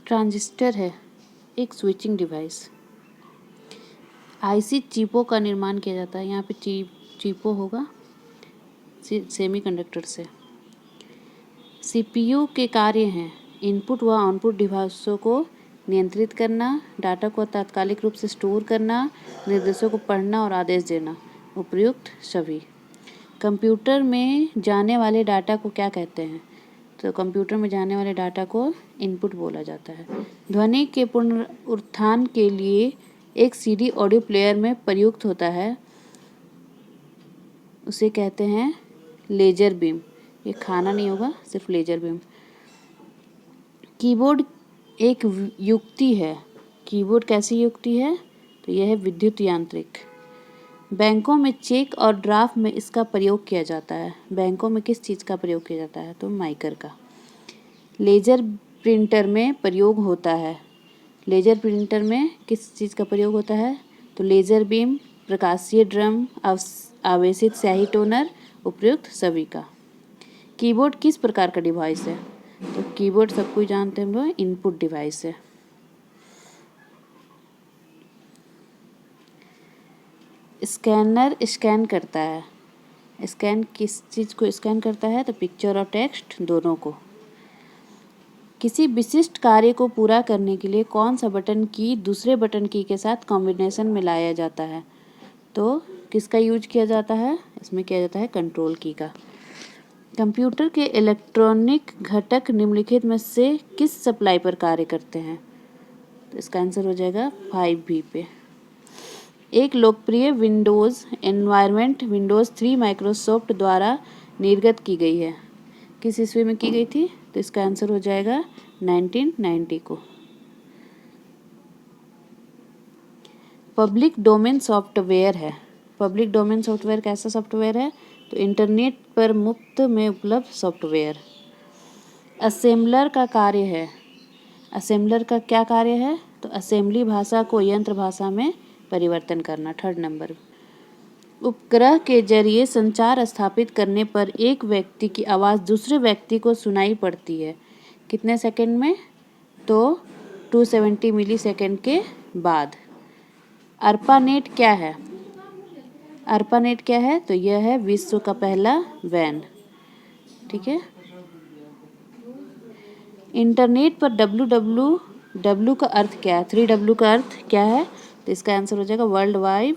Transistor है एक switching device. IC चिपों का निर्माण किया जाता है। यहाँ पे चिपों होगा सेमीकंडक्टर से। सीपीयू के कार्य हैं इनपुट व आउटपुट डिवाइसों को नियंत्रित करना, डाटा को तात्कालिक रूप से स्टोर करना, निर्देशों को पढ़ना और आदेश देना। उपयुक्त सभी। कंप्यूटर में जाने वाले डाटा को क्या कहते हैं? तो कंप्यूटर में जाने वाले डाटा को इनपुट बोला जाता है। ध्वनि के पुनरुत्थान के लिए एक सीडी ऑडियो प्लेयर में प्रयुक्त होता है, उसे कहते हैं लेजर बीम। ये खाना नहीं होगा, सिर्फ लेजर बीम। कीबोर्ड एक युक्ति है। कीबोर्ड कैसी युक्ति है? तो यह है विद्युत यांत्रिक। बैंकों में चेक और ड्राफ्ट में इसका प्रयोग किया जाता है। बैंकों में किस चीज़ का प्रयोग किया जाता है? तो माइकर का। लेजर प्रिंटर में प्रयोग होता है। लेजर प्रिंटर में किस चीज़ का प्रयोग होता है? तो लेजर बीम, प्रकाशीय ड्रम, आवेशित स्याही टोनर। उपयुक्त सभी का। कीबोर्ड किस प्रकार का डिवाइस है? तो कीबोर्ड सब कोई जानते हैं हम लोग, इनपुट डिवाइस है। स्कैनर स्कैन करता है। स्कैन किस चीज़ को स्कैन करता है? तो पिक्चर और टेक्स्ट दोनों को। किसी विशिष्ट कार्य को पूरा करने के लिए कौन सा बटन की दूसरे बटन की के साथ कॉम्बिनेशन में लाया जाता है? तो किसका यूज किया जाता है? इसमें किया जाता है कंट्रोल की का। कंप्यूटर के इलेक्ट्रॉनिक घटक निम्नलिखित में से किस सप्लाई पर कार्य करते हैं? तो इसका आंसर हो जाएगा 5V पे। एक लोकप्रिय विंडोज़ एनवायरनमेंट विंडोज़ 3 माइक्रोसॉफ्ट द्वारा निर्गत की गई है। किस ईस्वी में की गई थी? तो इसका आंसर हो जाएगा 1990 को। पब्लिक डोमेन सॉफ्टवेयर है। पब्लिक डोमेन सॉफ्टवेयर कैसा सॉफ्टवेयर है? तो इंटरनेट पर मुफ्त में उपलब्ध सॉफ्टवेयर। असेंबलर का कार्य है। असेंबलर का क्या कार्य है? तो असेंबली भाषा को यंत्र भाषा में परिवर्तन करना। 3rd number. उपग्रह के जरिए संचार स्थापित करने पर एक व्यक्ति की आवाज़ दूसरे व्यक्ति को सुनाई पड़ती है कितने सेकंड में? तो 270 मिलीसेकंड के बाद। अर्पानेट क्या है? अर्पानेट क्या है? तो यह है विश्व का पहला वैन। ठीक है। इंटरनेट पर www का अर्थ क्या है? 3W का अर्थ क्या है? तो इसका आंसर हो जाएगा वर्ल्ड वाइड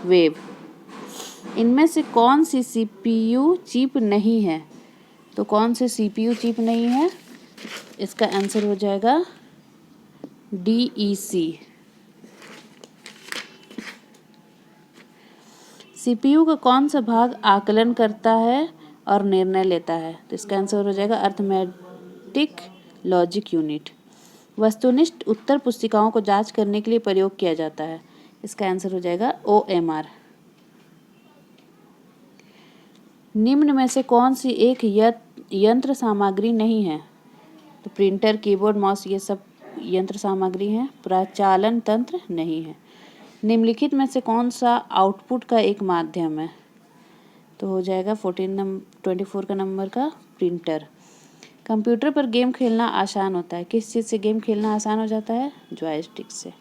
वेब। इनमें से कौन सी CPU चिप नहीं है? तो कौन से CPU चिप नहीं है? इसका आंसर हो जाएगा DEC। CPU का कौन सा भाग आकलन करता है और निर्णय लेता है? तो इसका आंसर हो जाएगा अर्थमेटिक लॉजिक यूनिट। वस्तुनिष्ठ उत्तर पुस्तिकाओं को जांच करने के लिए प्रयोग किया जाता है। इसका आंसर हो जाएगा OMR। निम्न में से कौन सी एक यंत्र सामग्री नहीं है? तो प्रिंटर, कीबोर्ड, माउस ये सब यंत्र सामग्री हैं। प्रचालन तंत्र नहीं है। निम्नलिखित में से कौन सा आउटपुट का एक माध्यम है? तो हो जाएगा 24 का नंबर का प्रिंटर। कंप्यूटर पर गेम खेलना आसान होता है। किस चीज़ से गेम खेलना आसान हो जाता है? जॉयस्टिक से।